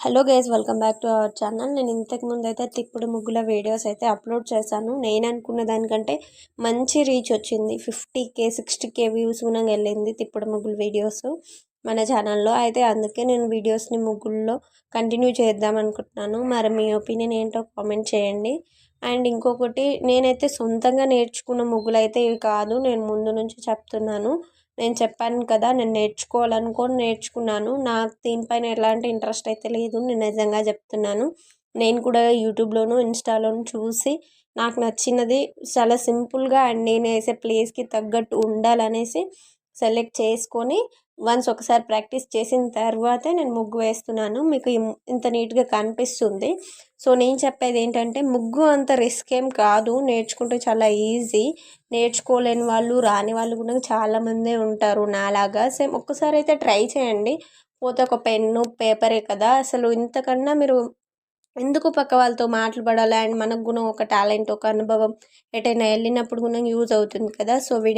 Hello guys, welcome back to our channel. నేను ఇంతకు ముందు అయితే తిప్పుడు ముగ్గుల వీడియోస్ అయితే అప్లోడ్ చేశాను. నేను అనుకున్న దానికంటే మంచి రీచ్ వచ్చింది. 50K 60K వ్యూస్ కూడా వెళ్ళింది తిప్పుడు ముగ్గులు వీడియోస్ మన ఛానల్లో. అయితే అందుకే నేను వీడియోస్ని ముగ్గుల్లో కంటిన్యూ చేద్దాం అనుకుంటున్నాను. మరి మీ ఒపీనియన్ ఏంటో కామెంట్ చేయండి. అండ్ ఇంకొకటి, నేనైతే సొంతంగా నేర్చుకున్న ముగ్గులు అయితే ఇవి కాదు, నేను ముందు నుంచి చెప్తున్నాను. నేను చెప్పాను కదా, నేను నేర్చుకోవాలనుకొని నేర్చుకున్నాను. నాకు దీనిపైన ఎలాంటి ఇంట్రెస్ట్ అయితే లేదు, నేను నిజంగా చెప్తున్నాను. నేను కూడా యూట్యూబ్లోను ఇన్స్టాలోను చూసి నాకు నచ్చినది చాలా సింపుల్గా అండ్ నేను వేసే ప్లేస్కి తగ్గట్టు ఉండాలనేసి సెలెక్ట్ చేసుకొని వన్స్ ఒకసారి ప్రాక్టీస్ చేసిన తర్వాతే నేను ముగ్గు వేస్తున్నాను. మీకు ఇంత నీట్గా కనిపిస్తుంది. సో నేను చెప్పేది ఏంటంటే, ముగ్గు అంత రిస్క్ ఏం కాదు, నేర్చుకుంటే చాలా ఈజీ. నేర్చుకోలేని వాళ్ళు, రాని వాళ్ళు కూడా చాలామందే ఉంటారు నాలాగా. సేమ్ ఒక్కసారి అయితే ట్రై చేయండి. పోతే ఒక పెన్ను పేపరే కదా, అసలు ఇంతకన్నా మీరు ఎందుకు పక్క వాళ్ళతో మాటలు పడాలి? అండ్ మనకు కూడా ఒక టాలెంట్, ఒక అనుభవం ఎటైనా వెళ్ళినప్పుడు కూడా యూజ్ అవుతుంది కదా. So video